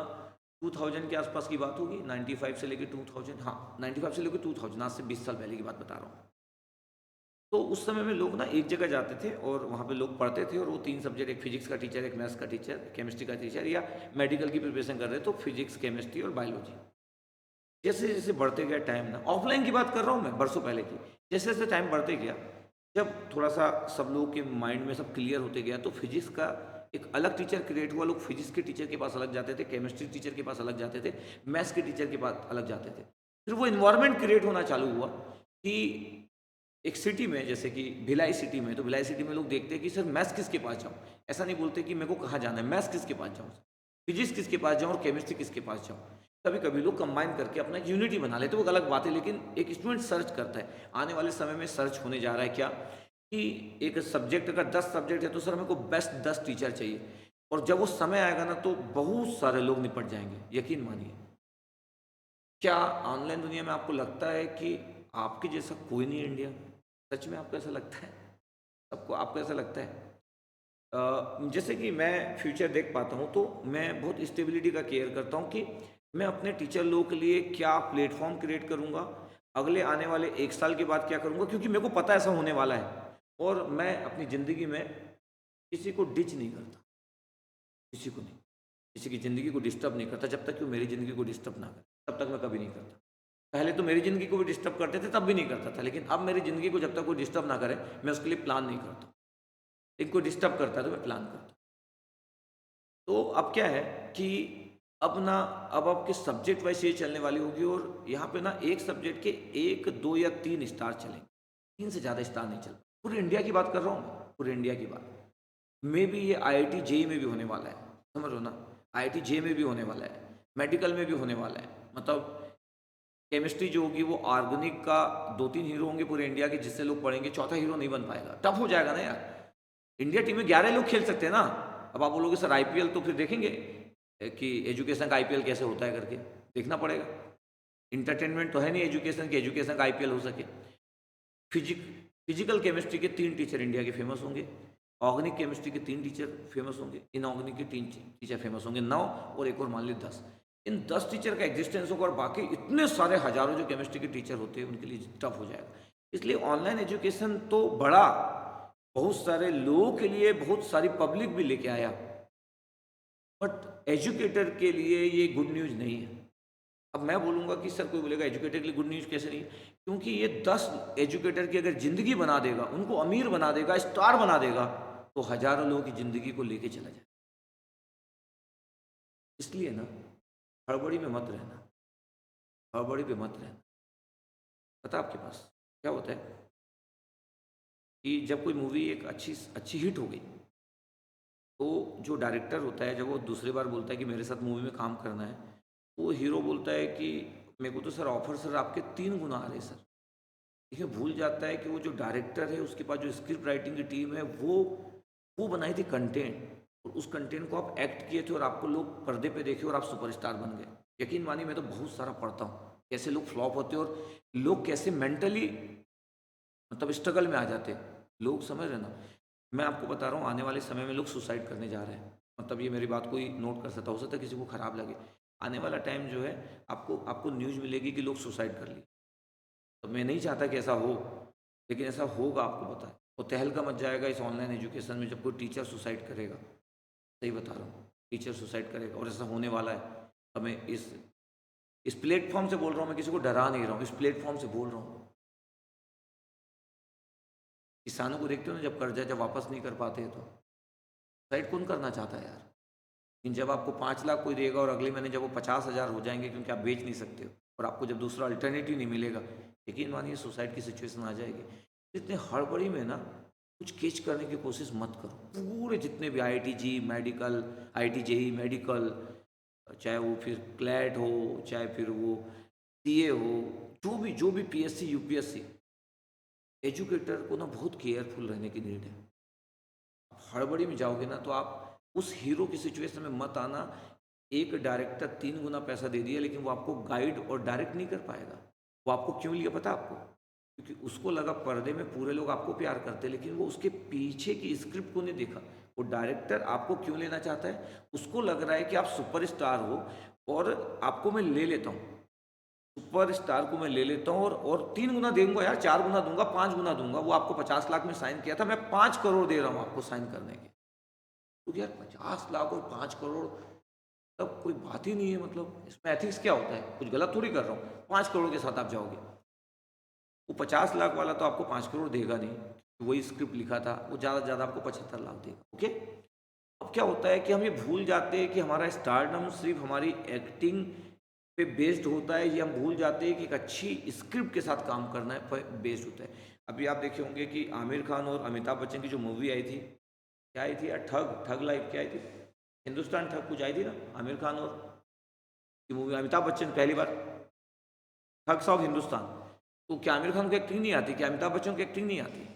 2000 के आसपास की बात होगी, 95 से लेकर 2000, हाँ 95 से लेकर 2000, आज से 20 साल पहले की बात बता रहा हूँ। तो उस समय में लोग ना एक जगह जाते थे और वहाँ पे लोग पढ़ते थे, और वो 3 सब्जेक्ट, एक फिजिक्स का टीचर, एक मैथ्स का टीचर, केमिस्ट्री का टीचर, या मेडिकल की प्रिपरेशन कर रहे तो फिजिक्स, केमिस्ट्री और बायोलॉजी। जैसे जैसे बढ़ते गया टाइम ना, ऑफलाइन की बात कर रहा हूँ मैं, बरसों पहले की। जैसे जैसे टाइम बढ़ते गया, जब थोड़ा सा सब लोगों के माइंड में सब क्लियर होते गया, तो फिजिक्स का एक अलग टीचर क्रिएट हुआ। लोग फिजिक्स के टीचर के पास अलग जाते थे, केमिस्ट्री टीचर के पास अलग जाते थे, मैथ्स के टीचर के पास अलग जाते थे। फिर वो इन्वायरमेंट क्रिएट होना चालू हुआ कि एक सिटी में, जैसे कि भिलाई सिटी में, तो भिलाई सिटी में लोग देखते हैं कि सर मैथ्स किसके पास जाऊँ, ऐसा नहीं बोलते कि मेरे को कहाँ जाना है, मैथ्स किसके पास जाऊँ, फिजिक्स किसके पास जाऊँ और केमिस्ट्री किसके पास जाऊँ। कभी कभी लोग कंबाइन करके अपना एक यूनिटी बना लेते हैं, वो अलग बात है, लेकिन एक स्टूडेंट सर्च करता है। आने वाले समय में सर्च होने जा रहा है क्या, कि एक सब्जेक्ट अगर 10 सब्जेक्ट है तो सर मेरे को बेस्ट 10 टीचर चाहिए, और जब वो समय आएगा ना तो बहुत सारे लोग निपट जाएंगे, यकीन मानिए। क्या ऑनलाइन दुनिया में आपको लगता है कि आपके जैसा कोई नहीं है इंडिया में? सच में आपको ऐसा लगता है? सबको आपको ऐसा लगता है? जैसे कि मैं फ्यूचर देख पाता हूँ तो मैं बहुत स्टेबिलिटी का केयर करता हूँ कि मैं अपने टीचर लोगों के लिए क्या प्लेटफॉर्म क्रिएट करूँगा, अगले आने वाले 1 साल के बाद क्या करूँगा, क्योंकि मेरे को पता है ऐसा होने वाला है। और मैं अपनी ज़िंदगी में किसी को डिच नहीं करता, किसी को नहीं, किसी की ज़िंदगी को डिस्टर्ब नहीं करता, जब तक कि वो मेरी ज़िंदगी को डिस्टर्ब ना करे तब तक मैं कभी नहीं करता। पहले तो मेरी ज़िंदगी को भी डिस्टर्ब करते थे तब भी नहीं करता था, लेकिन अब मेरी ज़िंदगी को जब तक कोई डिस्टर्ब ना करे मैं उसके लिए प्लान नहीं करता। एक कोई डिस्टर्ब करता है तो मैं प्लान करता हूँ। तो अब क्या है कि अब ना, अब आपके सब्जेक्ट वाइज ये चलने वाली होगी, और यहाँ पे ना एक सब्जेक्ट के 1 2 या 3 स्टार चलेंगे, 3 से ज़्यादा स्टार नहीं चलता। पूरे इंडिया की बात कर रहा हूँ मैं, पूरे इंडिया की बात। मे भी ये IIT जेई में भी होने वाला है, समझ लो ना, IIT जेई में भी होने वाला है, मेडिकल में भी होने वाला है। मतलब केमिस्ट्री जो होगी वो ऑर्गेनिक का 2 3 हीरो होंगे पूरे इंडिया के, जिससे लोग पढ़ेंगे, चौथा हीरो नहीं बन पाएगा, टफ हो जाएगा ना यार। इंडिया टीम में 11 लोग खेल सकते हैं ना। अब आप बोलोगे सर आईपीएल, तो फिर देखेंगे कि एजुकेशन का आईपीएल कैसे होता है करके, देखना पड़ेगा। इंटरटेनमेंट तो है नहीं एजुकेशन की, एजुकेशन का आईपीएल हो सके। फिजिक फिजिकल केमिस्ट्री के 3 टीचर इंडिया के फेमस होंगे, ऑर्गेनिक केमिस्ट्री के 3 टीचर फेमस होंगे, इनऑर्गेनिक के 3 टीचर फेमस होंगे, 9, और एक और मान ली 10। इन 10 टीचर का एग्जिस्टेंस होगा, और बाकी इतने सारे हजारों जो केमिस्ट्री के टीचर होते हैं उनके लिए टफ हो जाएगा। इसलिए ऑनलाइन एजुकेशन तो बड़ा, बहुत सारे लोगों के लिए बहुत सारी पब्लिक भी लेके आया, बट एजुकेटर के लिए ये गुड न्यूज़ नहीं है। अब मैं बोलूँगा कि सर, कोई बोलेगा एजुकेटर के लिए गुड न्यूज़ कैसे नहीं है? क्योंकि ये 10 एजुकेटर की अगर ज़िंदगी बना देगा, उनको अमीर बना देगा, स्टार बना देगा, तो हज़ारों लोगों की ज़िंदगी को लेके चला जाए। इसलिए ना, हड़बड़ी में मत रहना, हड़बड़ी पे मत रहना। पता आपके पास क्या होता है कि जब कोई मूवी एक अच्छी अच्छी हिट हो गई, तो जो डायरेक्टर होता है, जब वो दूसरी बार बोलता है कि मेरे साथ मूवी में काम करना है, तो वो हीरो बोलता है कि मेरे को तो सर ऑफर सर आपके 3 गुना आ रहे हैं सर। देखिए, भूल जाता है कि वो जो डायरेक्टर है उसके पास जो स्क्रिप्ट राइटिंग की टीम है, वो बनाई थी कंटेंट, और उस कंटेंट को आप एक्ट किए थे और आपको लोग पर्दे पे देखे और आप सुपरस्टार बन गए। यकीन मानिए, मैं तो बहुत सारा पढ़ता हूँ कैसे लोग फ्लॉप होते हैं, और लोग कैसे मेंटली मतलब स्ट्रगल में आ जाते हैं। लोग समझ रहे ना, मैं आपको बता रहा हूँ, आने वाले समय में लोग सुसाइड करने जा रहे हैं। मतलब ये मेरी बात कोई नोट कर सकता, हो सकता है किसी को खराब लगे। आने वाला टाइम जो है, आपको आपको न्यूज़ मिलेगी कि लोग सुसाइड कर लिए। तो मैं नहीं चाहता कि ऐसा हो, लेकिन ऐसा होगा, आपको पता है। और तहलका मच जाएगा इस ऑनलाइन एजुकेशन में जब कोई टीचर सुसाइड करेगा। सही बता रहा हूँ, टीचर सुसाइड करेगा, और ऐसा होने वाला है। हमें इस प्लेटफॉर्म से बोल रहा हूँ, मैं किसी को डरा नहीं रहा हूँ, इस प्लेटफॉर्म से बोल रहा हूँ। किसानों को देखते हो ना, जब कर्जा जब वापस नहीं कर पाते हैं तो सुसाइड कौन करना चाहता है यार। लेकिन जब आपको 5 लाख कोई देगा, और अगले महीने जब वो 50,000 हो जाएंगे, क्योंकि आप बेच नहीं सकते हो, और आपको जब दूसरा अल्टरनेटिव नहीं मिलेगा, यकीन मानिए सुसाइड की सिचुएशन आ जाएगी। इतने हड़बड़ी में ना कुछ केच करने की कोशिश मत करो। पूरे जितने भी IIT जी मेडिकल, IIT जेई मेडिकल, चाहे वो फिर क्लैट हो, चाहे फिर वो CA हो, जो भी PSC UPSC, एजुकेटर को ना बहुत केयरफुल रहने की नीड है। हड़बड़ी में जाओगे ना तो आप उस हीरो की सिचुएशन में मत आना। एक डायरेक्टर 3 गुना पैसा दे दिया, लेकिन वो आपको गाइड और डायरेक्ट नहीं कर पाएगा। वो आपको क्यों लिया पता आपको? क्योंकि उसको लगा पर्दे में पूरे लोग आपको प्यार करते हैं, लेकिन वो उसके पीछे की स्क्रिप्ट को नहीं देखा। वो डायरेक्टर आपको क्यों लेना चाहता है? उसको लग रहा है कि आप सुपरस्टार हो, और आपको मैं ले लेता हूँ, सुपर स्टार को मैं ले लेता हूँ, और 3 गुना दूंगा यार, 4 गुना दूंगा, 5 गुना दूंगा। वो आपको 50 लाख में साइन किया था, मैं 5 करोड़ दे रहा हूँ आपको साइन करने के। तो यार 50 लाख और 5 करोड़, तब कोई बात ही नहीं है। मतलब इसमें एथिक्स क्या होता है? कुछ गलत थोड़ी कर रहा हूँ। 5 करोड़ के साथ आप जाओगे, वो 50 लाख वाला तो आपको 5 करोड़ देगा नहीं, वही स्क्रिप्ट लिखा था, वो ज़्यादा से ज़्यादा आपको 75 लाख देगा। ओके। अब क्या होता है कि हम ये भूल जाते हैं कि हमारा स्टारडम सिर्फ हमारी एक्टिंग पे बेस्ड होता है, ये हम भूल जाते हैं कि एक अच्छी स्क्रिप्ट के साथ काम करना है बेस्ड होता है। अभी आप देखे होंगे कि आमिर खान और अमिताभ बच्चन की जो मूवी आई थी, क्या आई थी यार, ठग ठग लाइफ क्या आई थी, हिंदुस्तान ठग कुछ आई थी ना, आमिर खान और की मूवी, अमिताभ बच्चन पहली बार, ठग्स ऑफ हिंदुस्तान। तो क्या आमिर खान को एक्टिंग नहीं आती, क्या अमिताभ बच्चन को एक्टिंग नहीं आती?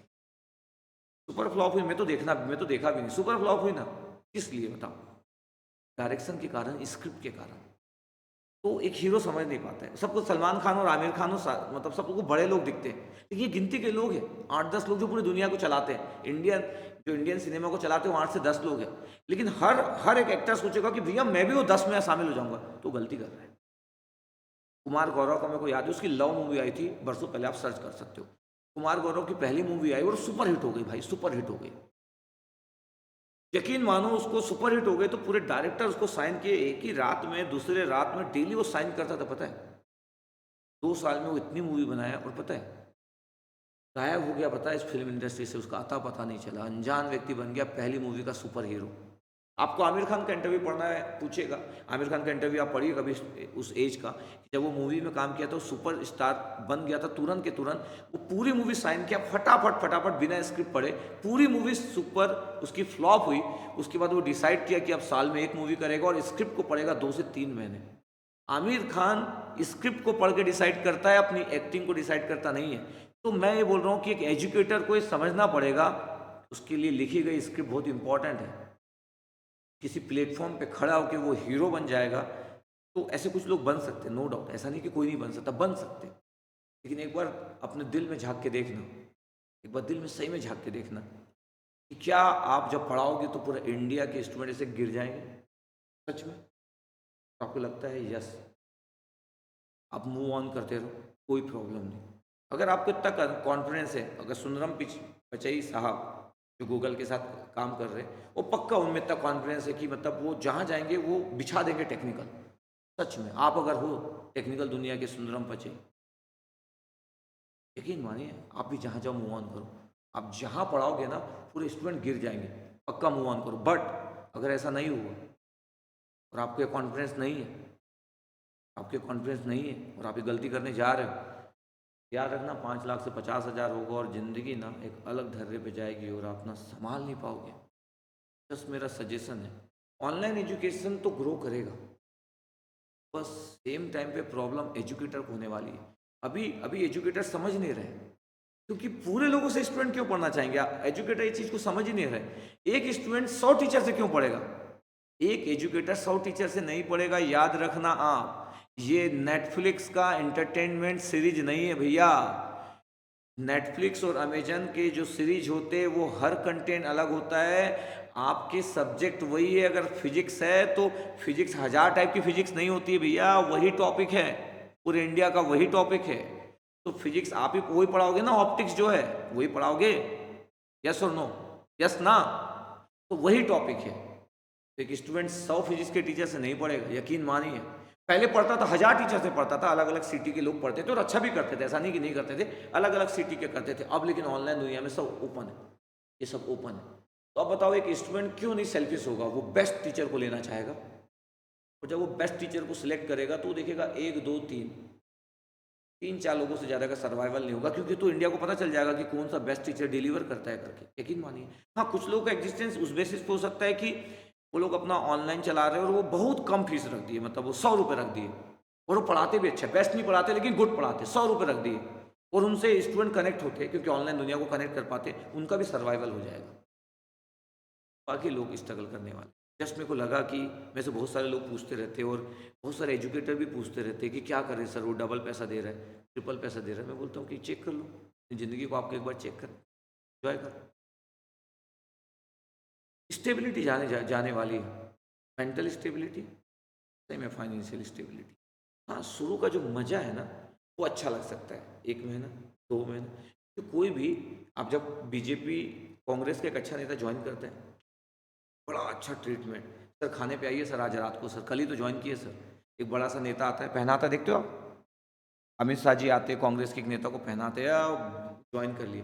सुपर फ्लॉप हुई, मैं तो देखा भी नहीं, सुपर फ्लॉप हुई ना, किस लिए बताओ? डायरेक्शन के कारण, स्क्रिप्ट के कारण। तो एक हीरो समझ नहीं पाता है, सबको सलमान खान और आमिर खान और मतलब सबको बड़े लोग दिखते हैं, लेकिन ये गिनती के लोग हैं, 8-10 लोग जो पूरी दुनिया को चलाते हैं, इंडियन सिनेमा को चलाते हैं वो 8 से 10 लोग हैं। लेकिन हर हर एक एक्टर सोचेगा कि भैया मैं भी वो 10 में शामिल हो जाऊंगा, तो गलती कर रहा है। कुमार गौरव का मेरे को याद है, उसकी लव मूवी आई थी बरसों पहले, आप सर्च कर सकते हो। कुमार गौरव की पहली मूवी आई और सुपर हिट हो गई भाई, सुपर हिट हो गई। यकीन मानो उसको सुपर हिट हो गए तो पूरे डायरेक्टर उसको साइन किए, एक ही रात में, दूसरे रात में, डेली वो साइन करता था, पता है? 2 साल में वो इतनी मूवी बनाया, और पता है गायब हो गया, पता है, इस फिल्म इंडस्ट्री से उसका आता पता नहीं चला, अनजान व्यक्ति बन गया पहली मूवी का सुपर हीरो। आपको आमिर खान का इंटरव्यू पढ़ना है, पूछेगा, आमिर खान का इंटरव्यू आप पढ़िए कभी, उस एज का, जब वो मूवी में काम किया था, सुपर स्टार बन गया था तुरंत के तुरंत, वो पूरी मूवी साइन किया फटाफट फटाफट बिना स्क्रिप्ट पढ़े, पूरी मूवी सुपर, उसकी फ्लॉप हुई। उसके बाद वो डिसाइड किया कि अब साल में एक मूवी करेगा और स्क्रिप्ट को पढ़ेगा 2 से 3 महीने। आमिर खान स्क्रिप्ट को पढ़ के डिसाइड करता है, अपनी एक्टिंग को डिसाइड करता नहीं है। तो मैं ये बोल रहा हूँ कि एक एजुकेटर को ये समझना पड़ेगा, उसके लिए लिखी गई स्क्रिप्ट बहुत इंपॉर्टेंट है। किसी प्लेटफॉर्म पे खड़ा होकर वो हीरो बन जाएगा, तो ऐसे कुछ लोग बन सकते हैं, नो डाउट, ऐसा नहीं कि कोई नहीं बन सकता, बन सकते। लेकिन एक बार अपने दिल में झांक के देखना, एक बार दिल में सही में झांक के देखना कि क्या आप जब पढ़ाओगे तो पूरा इंडिया के स्टूडेंट ऐसे गिर जाएंगे सच में? तो आपको लगता है यस, आप मूव ऑन करते रहो, कोई प्रॉब्लम नहीं। अगर आपको इतना कॉन्फिडेंस है, अगर सुंदरम पिचई साहब जो गूगल के साथ काम कर रहे हैं, वो पक्का उनमें इतना कॉन्फिडेंस है कि मतलब वो जहाँ जाएंगे वो बिछा देंगे टेक्निकल। सच में आप अगर हो टेक्निकल दुनिया के सुंदरम पिचई, यकीन मानिए आप भी जहाँ जाओ मूव ऑन करो। आप जहाँ पढ़ाओगे ना पूरे स्टूडेंट गिर जाएंगे, पक्का मूव ऑन करो। बट अगर ऐसा नहीं हुआ और आपको ये कॉन्फिडेंस नहीं है, आपके कॉन्फिडेंस नहीं है और आप ये गलती करने जा रहे हो, याद रखना 5 लाख से 50,000 होगा और ज़िंदगी ना एक अलग धर्रे पे जाएगी और आप ना संभाल नहीं पाओगे। बस मेरा सजेशन है, ऑनलाइन एजुकेशन तो ग्रो करेगा, बस सेम टाइम पे प्रॉब्लम एजुकेटर को होने वाली है। अभी अभी एजुकेटर समझ नहीं रहे, क्योंकि पूरे लोगों से स्टूडेंट क्यों पढ़ना चाहेंगे? एजुकेटर ये चीज़ को समझ ही नहीं रहे। एक स्टूडेंट 100 टीचर से क्यों पढ़ेगा? एक एजुकेटर 100 टीचर से नहीं पढ़ेगा, याद रखना आप। ये नेटफ्लिक्स का एंटरटेनमेंट सीरीज नहीं है भैया। नेटफ्लिक्स और अमेजन के जो सीरीज होते हैं वो हर कंटेंट अलग होता है। आपके सब्जेक्ट वही है, अगर फिजिक्स है तो फिजिक्स 1000 टाइप की फिजिक्स नहीं होती है भैया, वही टॉपिक है, पूरे इंडिया का वही टॉपिक है। तो फिजिक्स आप ही वही पढ़ाओगे ना, ऑप्टिक्स जो है वही पढ़ाओगे, यस और नो? यस ना? तो वही टॉपिक है। तो एक स्टूडेंट 100 फिजिक्स के टीचर से नहीं पढ़ेगा, यकीन मानिए। पहले पढ़ता था 1000 टीचर से पढ़ता था, अलग अलग सिटी के लोग पढ़ते थे और अच्छा भी करते थे, ऐसा नहीं कि नहीं करते थे, अलग अलग सिटी के करते थे। अब लेकिन ऑनलाइन दुनिया में सब ओपन है, ये सब ओपन है। तो अब बताओ एक स्टूडेंट क्यों नहीं सेल्फिश होगा, वो बेस्ट टीचर को लेना चाहेगा। और जब वो बेस्ट टीचर को सिलेक्ट करेगा तो देखेगा 1 2 3 4 लोगों से ज़्यादा का सर्वाइवल नहीं होगा, क्योंकि तो इंडिया को पता चल जाएगा कि कौन सा बेस्ट टीचर डिलीवर करता है करके, यकीन मानिए। हाँ, कुछ लोगों का एग्जिस्टेंस उस बेसिस पे हो सकता है कि वो लोग अपना ऑनलाइन चला रहे हैं और वो बहुत कम फीस रख दिए, मतलब वो 100 रुपये रख दिए, और वो पढ़ाते भी अच्छा, बेस्ट नहीं पढ़ाते लेकिन गुड पढ़ाते, 100 रुपये रख दिए, और उनसे स्टूडेंट कनेक्ट होते क्योंकि ऑनलाइन दुनिया को कनेक्ट कर पाते, उनका भी सर्वाइवल हो जाएगा। बाकी लोग स्ट्रगल करने वाले। जस्ट मेरे को लगा कि मेरे से बहुत सारे लोग पूछते रहते और बहुत सारे एजुकेटर भी पूछते रहते कि क्या करें सर, वो डबल पैसा दे रहा है, ट्रिपल पैसा दे रहा है। मैं बोलता हूँ कि चेक कर लो अपनी ज़िंदगी को, आपको एक बार चेक कर, एंजॉय कर, स्टेबिलिटी जाने वाली है, मेंटल स्टेबिलिटी, सही में फाइनेंशियल स्टेबिलिटी। हाँ, शुरू का जो मज़ा है ना वो अच्छा लग सकता है, 1 महीना 2 महीना। तो कोई भी, आप जब बीजेपी कांग्रेस के एक अच्छा नेता ज्वाइन करते हैं, बड़ा अच्छा ट्रीटमेंट, सर खाने पे आइए सर, आज रात को सर, कल ही तो ज्वाइन किए सर। एक बड़ा सा नेता आता है, पहनाता देखते हो आप, अमित शाह जी आते हैं कांग्रेस के एक नेता को पहनाते हैं, ज्वाइन कर लिए।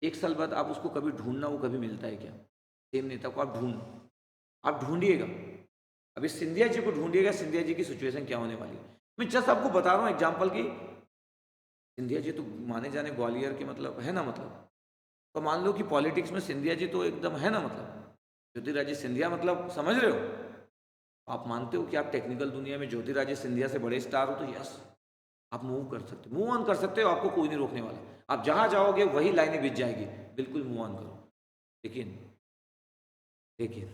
1 साल बाद आप उसको कभी ढूंढना, वो कभी मिलता है क्या? सेम नेता को आप ढूंढिएगा। अभी सिंधिया जी को ढूंढिएगा, सिंधिया जी की सिचुएशन क्या होने वाली है। मैं जस्ट आपको बता रहा हूँ एग्जाम्पल की, सिंधिया जी तो माने जाने ग्वालियर के, मतलब है ना, मतलब तो मान लो कि पॉलिटिक्स में सिंधिया जी तो एकदम है ना, मतलब ज्योतिरादित्य सिंधिया, मतलब समझ रहे हो? आप मानते हो कि आप टेक्निकल दुनिया में ज्योतिरादित्य सिंधिया से बड़े स्टार हो, तो यस, आप मूव कर सकते हो, मूव ऑन कर सकते हो, आपको कोई नहीं रोकने वाला। आप जहां जाओगे वही लाइनें बिछ जाएगी, बिल्कुल मूव ऑन करो। लेकिन लेकिन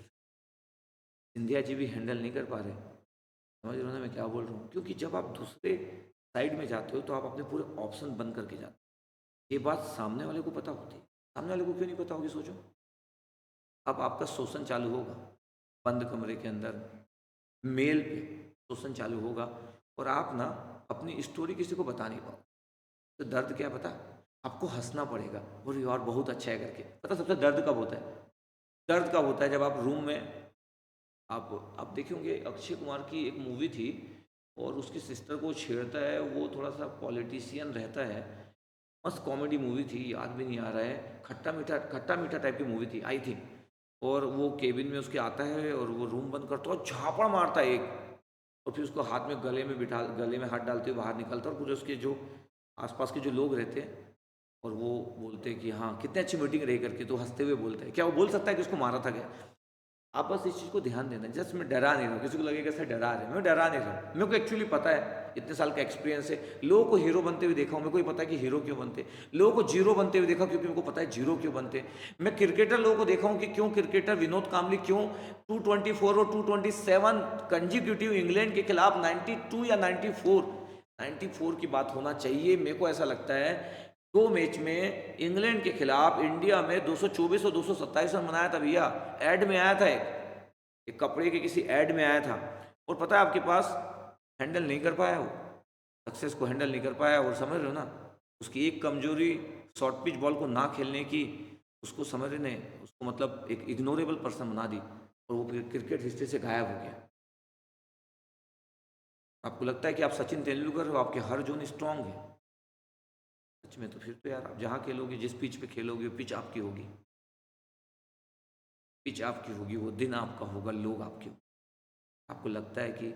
सिंधिया जी भी हैंडल नहीं कर पा रहे। समझ रहे हो ना मैं क्या बोल रहा हूँ? क्योंकि जब आप दूसरे साइड में जाते हो तो आप अपने पूरे ऑप्शन बंद करके जाते हो। ये बात सामने वाले को पता होती है, सामने वाले को क्यों नहीं पता होगी, सोचो। अब आपका शोषण चालू होगा, बंद कमरे के अंदर मेल पे शोषण चालू होगा, और आप ना अपनी स्टोरी किसी को बता नहीं पाओ। तो दर्द क्या पता, आपको हंसना पड़ेगा, और यार बहुत अच्छा है करके। पता सबसे दर्द कब होता है? दर्द कब होता है? जब आप रूम में, आप देखे होंगे अक्षय कुमार की एक मूवी थी, और उसकी सिस्टर को छेड़ता है, वो थोड़ा सा पॉलिटिशियन रहता है। मस्त कॉमेडी मूवी थी, याद भी नहीं आ रहा है, खट्टा मीठा टाइप की मूवी थी आई थिंक। और वो केबिन में उसके आता है, और वो रूम बंद करता है और झापड़ मारता है एक, और फिर उसको हाथ में गले में हाथ डालते हुए बाहर निकलता है, और पूरे उसके जो आसपास के जो लोग रहते हैं, और वो बोलते हैं कि हाँ कितनी अच्छी मीटिंग रही करके, तो हंसते हुए बोलते हैं। क्या वो बोल सकता है कि उसको मारा था क्या? आप बस इस चीज़ को ध्यान देना। जस्ट मैं डरा नहीं रहा हूँ, किसी को लगेगा सर डरा रहे हैं, मैं डरा नहीं रहा हूँ। मेरे को एक्चुअली पता है, इतने साल का एक्सपीरियंस है। लोगों को हीरो बनते हुए देखा हूँ, मेरे को ये पता है कि हीरो क्यों बनते। लोगों को जीरो बनते हुए देखा, क्योंकि मेरे को पता है जीरो क्यों बनते। मैं क्रिकेटर लोगों को देखा हूँ कि क्यों क्रिकेटर विनोद कांबली क्यों 224 और 227 कंजिक्यूटिव इंग्लैंड के खिलाफ 92 या 94 की बात होना चाहिए, मेरे को ऐसा लगता है। दो मैच में इंग्लैंड के खिलाफ इंडिया में 224 और 227 रन बनाया था भैया। एड में आया था एक कपड़े के किसी एड में आया था। और पता है आपके पास, हैंडल नहीं कर पाया वो, सक्सेस को हैंडल नहीं कर पाया। और समझ रहे हो ना, उसकी एक कमजोरी शॉर्ट पिच बॉल को ना खेलने की, उसको समझ रहे ने, उसको मतलब एक इग्नोरेबल पर्सन बना दी, और वो फिर क्रिकेट हिस्ट्री से गायब हो गया। आपको लगता है कि आप सचिन तेंदुलकर हो, आपके हर जोन स्ट्रांग है, सच में तो फिर तो यार आप जहाँ खेलोगे, जिस पिच पे खेलोगे, वो पिच आपकी होगी, पिच आपकी होगी, वो दिन आपका होगा, लोग आपके होंगे। आपको लगता है कि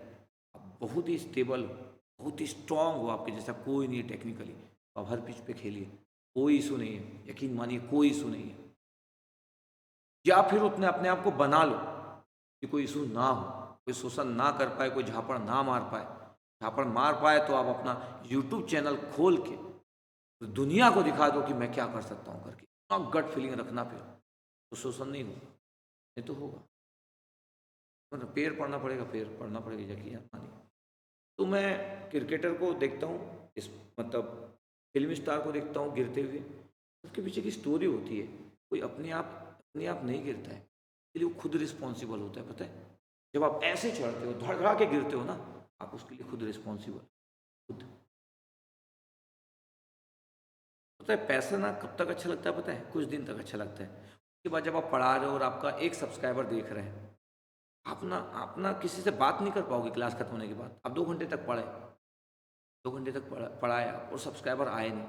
आप बहुत ही स्टेबल, बहुत ही स्ट्रांग हो, आपके जैसा कोई नहीं है टेक्निकली, तो आप हर पिच पे खेलिए, कोई इशू नहीं है, यकीन मानिए कोई इशू नहीं है। या फिर उतने अपने आप को बना लो कि कोई इशू ना हो, कोई शोषण ना कर पाए, कोई झापड़ ना मार पाए। झापड़ मार पाए तो आप अपना यूट्यूब चैनल खोल के तो दुनिया को दिखा दो कि मैं क्या कर सकता हूँ करके, इतना गट फीलिंग रखना, फिर तो शोषण नहीं होगा, नहीं तो होगा। मतलब पैर पड़ना पड़ेगा, पैर पड़ना पड़ेगा, यकीन मानिए। तो मैं क्रिकेटर को देखता हूँ, इस मतलब फिल्म स्टार को देखता हूँ गिरते हुए, उसके पीछे की स्टोरी होती है। कोई अपने आप नहीं गिरता है, इसके लिए वो खुद रिस्पॉन्सिबल होता है, पता है। जब आप ऐसे चढ़ते हो, धड़धड़ा के गिरते हो ना, आप उसके लिए खुद रिस्पॉन्सिबल, खुद। पता है पैसा ना कब तक अच्छा लगता है, पता है, कुछ दिन तक अच्छा लगता है। उसके बाद जब आप पढ़ा रहे हो और आपका एक सब्सक्राइबर देख रहे हैं, आप ना किसी से बात नहीं कर पाओगे क्लास खत्म होने के बाद। आप 2 घंटे तक पढ़े, 2 घंटे तक पढ़ाए आप, और सब्सक्राइबर आए नहीं,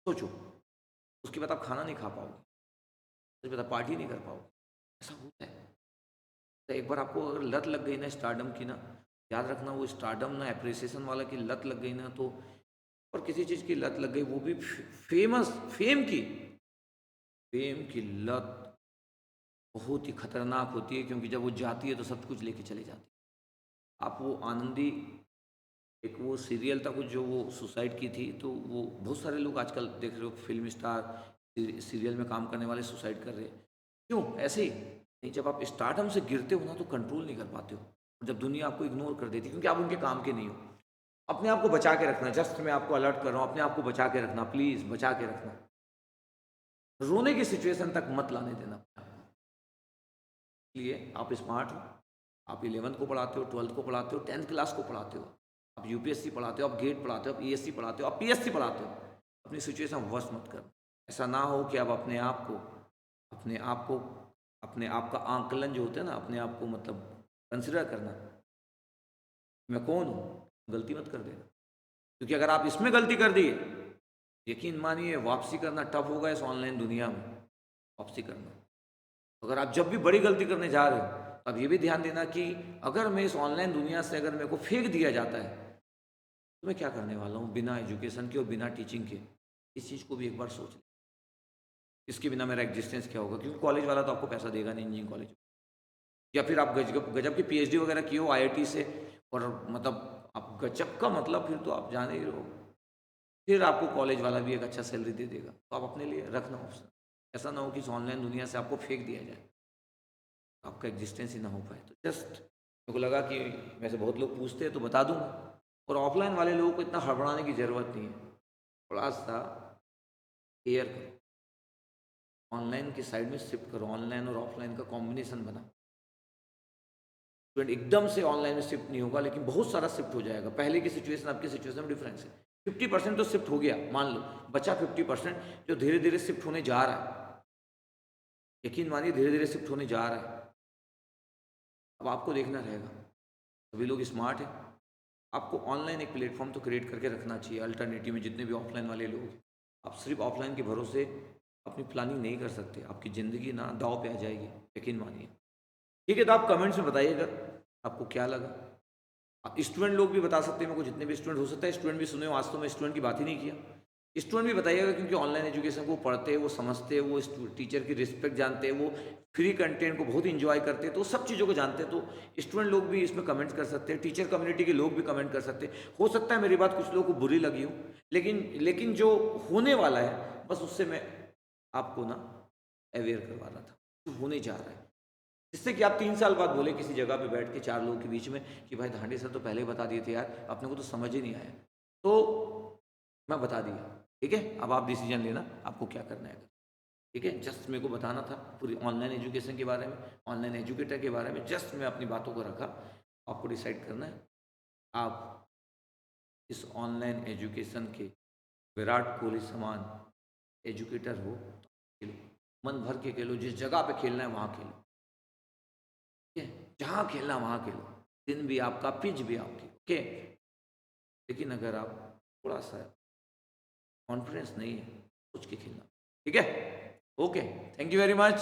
सोचो। उसके बाद आप खाना नहीं खा पाओगे, उसके बाद आप पार्टी नहीं कर पाओगे। ऐसा होता है। तो एक बार आपको अगर लत लग गई ना स्टारडम की ना, याद रखना, वो स्टारडम ना एप्रिसिएशन वाला की लत लग गई ना, तो और किसी चीज़ की लत लग गई, वो भी फेम की लत बहुत ही खतरनाक होती है, क्योंकि जब वो जाती है तो सब कुछ लेके चले जाती है। आप वो आनंदी, एक वो सीरियल था कुछ, जो वो सुसाइड की थी, तो वो बहुत सारे लोग आजकल देख रहे हो फिल्म स्टार सीरियल में काम करने वाले सुसाइड कर रहे हैं। क्यों? ऐसे ही नहीं, जब आप स्टार्टअप से गिरते हो ना तो कंट्रोल नहीं कर पाते हो, और जब दुनिया आपको इग्नोर कर देती है, क्योंकि आप उनके काम के नहीं हो। अपने आप को बचा के रखना, जस्ट मैं आपको अलर्ट कर रहा हूँ, अपने आप को बचा के रखना, प्लीज़ बचा के रखना। रोने की सिचुएशन तक मत लाने देना अपने आप को। इसलिए आप स्मार्ट हो, आप 11th को पढ़ाते हो, 12th को पढ़ाते हो, 10th क्लास को पढ़ाते हो, आप यूपीएससी पढ़ाते हो, आप गेट पढ़ाते हो, आप ईएससी पढ़ाते हो, आप पीएससी पढ़ाते हो। अपनी सिचुएशन वर्स्ट मत करो। ऐसा ना हो कि आप अपने आप को अपने आप का आंकलन जो होता है ना, अपने आप को मतलब कंसिडर करना, मैं कौन हूँ, गलती मत कर देना। क्योंकि अगर आप इसमें गलती कर दी, यकीन मानिए वापसी करना टफ होगा इस ऑनलाइन दुनिया में, वापसी करना। अगर आप जब भी बड़ी गलती करने जा रहे हो, तो आप ये भी ध्यान देना कि अगर मैं इस ऑनलाइन दुनिया से, अगर मेरे को फेंक दिया जाता है, तो मैं क्या करने वाला हूँ बिना एजुकेशन के और बिना टीचिंग के? इस चीज़ को भी एक बार सोच लें। इसके बिना मेरा एग्जिस्टेंस क्या होगा? क्योंकि कॉलेज वाला तो आपको पैसा देगा नहीं इंजीनियरिंग कॉलेज, या फिर आप गजब गजब की पीएचडी वगैरह की हो आईआईटी से, और मतलब आप गजब का मतलब फिर तो आप जान ही रहे हो, फिर आपको कॉलेज वाला भी एक अच्छा सैलरी दे देगा, तो आप अपने लिए रखना ऑप्शन। ऐसा ना हो कि इस ऑनलाइन दुनिया से आपको फेंक दिया जाए, तो आपका एग्जिस्टेंस ही ना हो पाए। तो जस्ट मेरे को लगा कि वैसे बहुत लोग पूछते हैं तो बता दूंगा, और ऑफलाइन वाले लोगों को इतना हड़बड़ाने की ज़रूरत नहीं है, थोड़ा सा केयर करो, ऑनलाइन की साइड में शिफ्ट करो, ऑनलाइन और ऑफलाइन का कॉम्बिनेशन बना। स्टूडेंट एकदम से ऑनलाइन में शिफ्ट नहीं होगा, लेकिन बहुत सारा शिफ्ट हो जाएगा। पहले की सिचुएशन आपकी सिचुएशन में डिफरेंस है। 50% तो शिफ्ट हो गया मान लो, बचा 50% जो धीरे धीरे शिफ्ट होने जा रहा है। यकीन मानिए धीरे धीरे शिफ्ट होने जा रहा है। अब आपको देखना रहेगा, सभी लोग स्मार्ट हैं, आपको ऑनलाइन एक प्लेटफॉर्म तो क्रिएट करके रखना चाहिए अल्टरनेटिव में। जितने भी ऑफलाइन वाले लोग हैं, आप सिर्फ ऑफलाइन के भरोसे अपनी प्लानिंग नहीं कर सकते, आपकी ज़िंदगी ना दाव पे आ जाएगी, यकीन मानिए। ठीक है, तो आप कमेंट्स में बताइएगा आपको क्या लगा। स्टूडेंट लोग भी बता सकते हैं मेरे को, जितने भी स्टूडेंट हो सकता है स्टूडेंट भी सुने हो, आज तो मैं स्टूडेंट की बात ही नहीं किया। स्टूडेंट भी बताइएगा, क्योंकि ऑनलाइन एजुकेशन को पढ़ते हैं, वो समझते हैं, वो टीचर की रिस्पेक्ट जानते हैं, वो फ्री कंटेंट को बहुत इंजॉय करते हैं, तो सब चीज़ों को जानते हैं। तो स्टूडेंट लोग भी इसमें कमेंट्स कर सकते हैं, टीचर कम्युनिटी के लोग भी कमेंट कर सकते हैं। हो सकता है मेरी बात कुछ लोगों को बुरी लगी हो, लेकिन जो होने वाला है बस उससे मैं आपको ना अवेयर करवा रहा था, जो होने जा रहा है, जिससे कि आप 3 साल बाद बोले किसी जगह पे बैठ के 4 लोगों के बीच में कि भाई धांडे सर तो पहले ही बता दिए थे यार, अपने को तो समझ ही नहीं आया। तो मैं बता दिया, ठीक है? अब आप डिसीजन लेना आपको क्या करना है। ठीक है? जस्ट मेरे को बताना था पूरी ऑनलाइन एजुकेशन के बारे में, ऑनलाइन एजुकेटर के बारे में, जस्ट मैं अपनी बातों को रखा। आपको डिसाइड करना है, आप इस ऑनलाइन एजुकेशन के विराट कोहली समान एजुकेटर हो तो खेलो, मन भर के खेलो, जिस जगह पे खेलना है वहाँ खेलो। ठीक है, जहाँ खेलना वहाँ खेलो, दिन भी आपका, पिच भी आपकी, ओके। लेकिन अगर आप थोड़ा सा कॉन्फिडेंस नहीं है, सोच के खेलना, ठीक है। Okay, thank you very much.